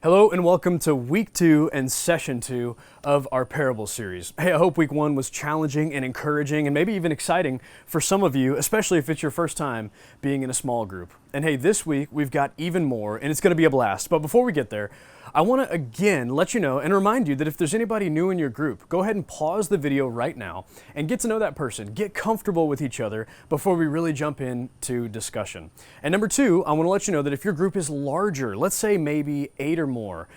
Hello and welcome to week 2 and session 2 of our parable series. Hey, I hope week 1 was challenging and encouraging and maybe even exciting for some of you, especially if it's your first time being in a small group. And hey, this week we've got even more and it's going to be a blast. But before we get there, I want to again let you know and remind you that if there's anybody new in your group, go ahead and pause the video right now and get to know that person. Get comfortable with each other before we really jump into discussion. And number 2, I want to let you know that if your group is larger, let's say maybe 8 or more,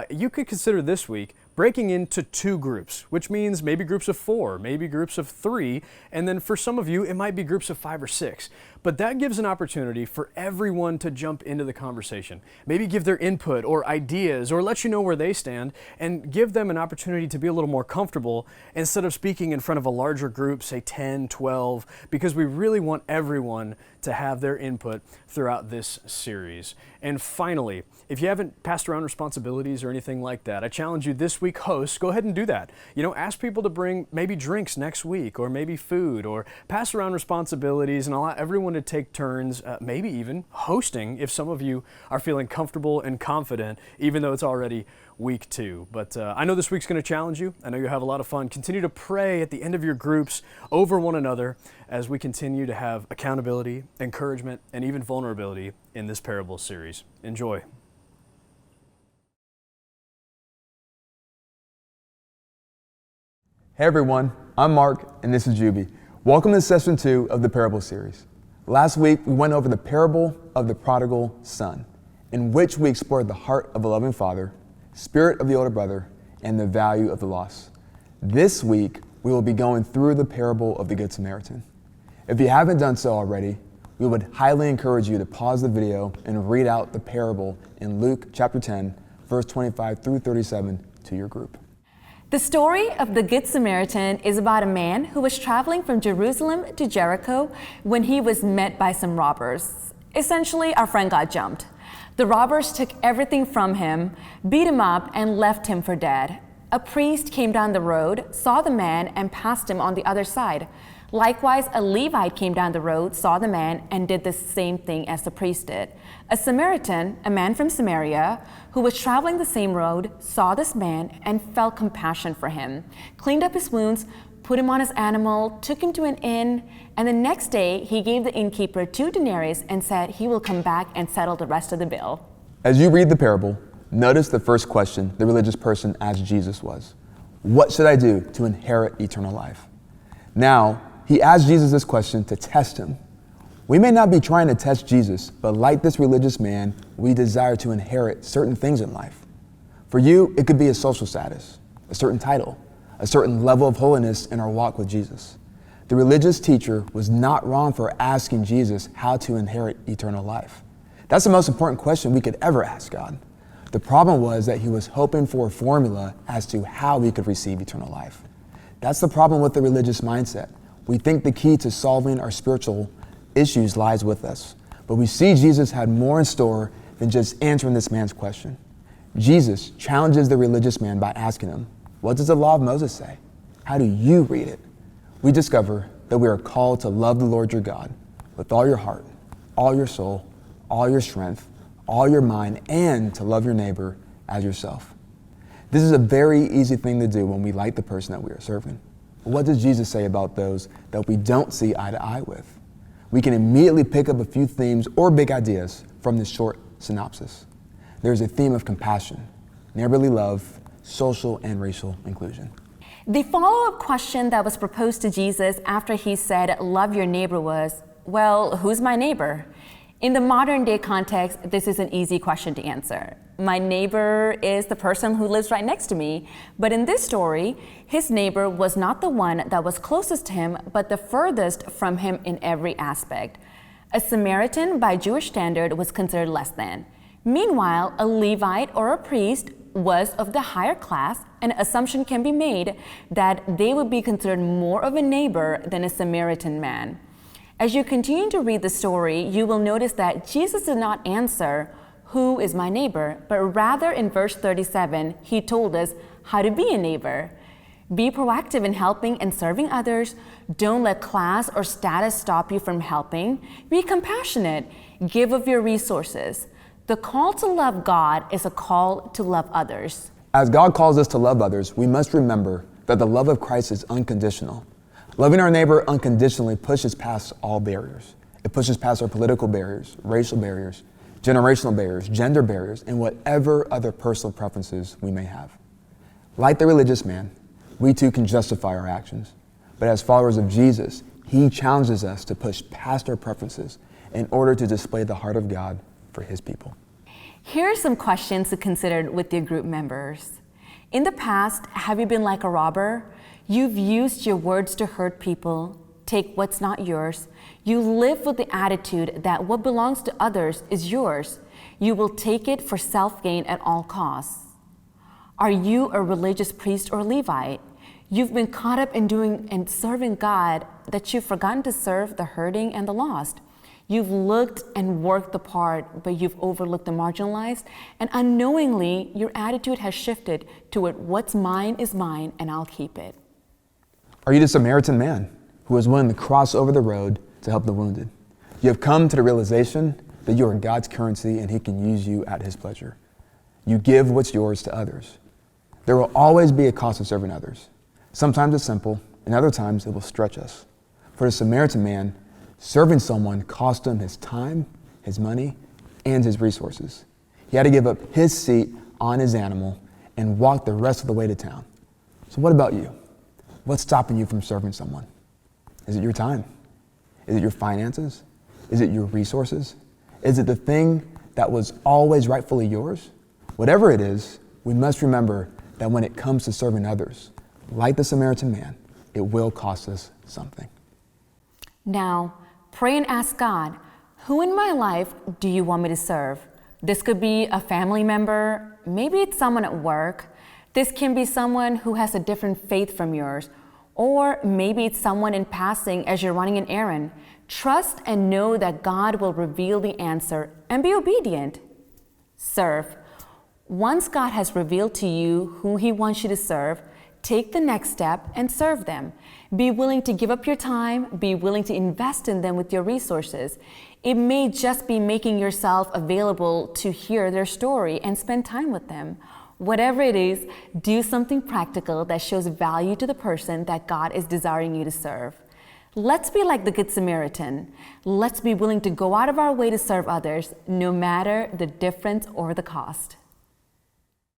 you could consider this week breaking into 2 groups, which means maybe groups of 4, maybe groups of 3, and then for some of you, it might be groups of 5 or 6. But that gives an opportunity for everyone to jump into the conversation. Maybe give their input or ideas or let you know where they stand and give them an opportunity to be a little more comfortable instead of speaking in front of a larger group, say 10, 12, because we really want everyone to have their input throughout this series. And finally, if you haven't passed around responsibilities or anything like that, I challenge you this week, hosts, go ahead and do that. You know, ask people to bring maybe drinks next week or maybe food, or pass around responsibilities and allow everyone to take turns, maybe even hosting if some of you are feeling comfortable and confident, even though it's already week 2. But I know this week's going to challenge you. I know you'll have a lot of fun. Continue to pray at the end of your groups over one another as we continue to have accountability, encouragement, and even vulnerability in this parable series. Enjoy. Hey everyone, I'm Mark and this is Juby. Welcome to session 2 of the parable series. Last week we went over the parable of the prodigal son, in which we explored the heart of a loving father, spirit of the older brother, and the value of the loss. This week we will be going through the parable of the Good Samaritan. If you haven't done so already, we would highly encourage you to pause the video and read out the parable in Luke chapter 10, verse 25 through 37 to your group. The story of the Good Samaritan is about a man who was traveling from Jerusalem to Jericho when he was met by some robbers. Essentially, our friend got jumped. The robbers took everything from him, beat him up, and left him for dead. A priest came down the road, saw the man, and passed him on the other side. Likewise, a Levite came down the road, saw the man, and did the same thing as the priest did. A Samaritan, a man from Samaria, who was traveling the same road, saw this man and felt compassion for him, cleaned up his wounds, put him on his animal, took him to an inn, and the next day he gave the innkeeper 2 denarii and said he will come back and settle the rest of the bill. As you read the parable, notice the first question the religious person asked Jesus was, "What should I do to inherit eternal life?" Now, he asked Jesus this question to test him. We may not be trying to test Jesus, but like this religious man, we desire to inherit certain things in life. For you, it could be a social status, a certain title, a certain level of holiness in our walk with Jesus. The religious teacher was not wrong for asking Jesus how to inherit eternal life. That's the most important question we could ever ask God. The problem was that he was hoping for a formula as to how we could receive eternal life. That's the problem with the religious mindset. We think the key to solving our spiritual issues lies with us, but we see Jesus had more in store than just answering this man's question. Jesus challenges the religious man by asking him, what does the law of Moses say? How do you read it? We discover that we are called to love the Lord your God with all your heart, all your soul, all your strength, all your mind, and to love your neighbor as yourself. This is a very easy thing to do when we like the person that we are serving. But what does Jesus say about those that we don't see eye to eye with? We can immediately pick up a few themes or big ideas from this short synopsis. There's a theme of compassion, neighborly love, social and racial inclusion. The follow-up question that was proposed to Jesus after he said, "Love your neighbor" was, well, who's my neighbor? In the modern day context, this is an easy question to answer. My neighbor is the person who lives right next to me, but in this story, his neighbor was not the one that was closest to him, but the furthest from him in every aspect. A Samaritan, by Jewish standard, was considered less than. Meanwhile, a Levite or a priest was of the higher class, an assumption can be made that they would be considered more of a neighbor than a Samaritan man. As you continue to read the story, you will notice that Jesus did not answer, "Who is my neighbor?" but rather in verse 37, he told us how to be a neighbor. Be proactive in helping and serving others. Don't let class or status stop you from helping. Be compassionate. Give of your resources. The call to love God is a call to love others. As God calls us to love others, we must remember that the love of Christ is unconditional. Loving our neighbor unconditionally pushes past all barriers. It pushes past our political barriers, racial barriers, generational barriers, gender barriers, and whatever other personal preferences we may have. Like the religious man, we too can justify our actions. But as followers of Jesus, he challenges us to push past our preferences in order to display the heart of God for his people. Here are some questions to consider with your group members. In the past, have you been like a robber? You've used your words to hurt people, take what's not yours. You live with the attitude that what belongs to others is yours. You will take it for self-gain at all costs. Are you a religious priest or Levite? You've been caught up in doing and serving God that you've forgotten to serve the hurting and the lost. You've looked and worked the part, but you've overlooked the marginalized, and unknowingly, your attitude has shifted toward what's mine is mine and I'll keep it. Are you the Samaritan man who was willing to cross over the road to help the wounded? You have come to the realization that you are God's currency and he can use you at his pleasure. You give what's yours to others. There will always be a cost of serving others. Sometimes it's simple, and other times it will stretch us. For the Samaritan man, serving someone cost him his time, his money, and his resources. He had to give up his seat on his animal and walk the rest of the way to town. So what about you? What's stopping you from serving someone? Is it your time? Is it your finances? Is it your resources? Is it the thing that was always rightfully yours? Whatever it is, we must remember that when it comes to serving others, like the Samaritan man, it will cost us something. Now, pray and ask God, who in my life do you want me to serve? This could be a family member, maybe it's someone at work. This can be someone who has a different faith from yours, or maybe it's someone in passing as you're running an errand. Trust and know that God will reveal the answer and be obedient. Serve. Once God has revealed to you who he wants you to serve, take the next step and serve them. Be willing to give up your time, be willing to invest in them with your resources. It may just be making yourself available to hear their story and spend time with them. Whatever it is, do something practical that shows value to the person that God is desiring you to serve. Let's be like the Good Samaritan. Let's be willing to go out of our way to serve others, no matter the difference or the cost.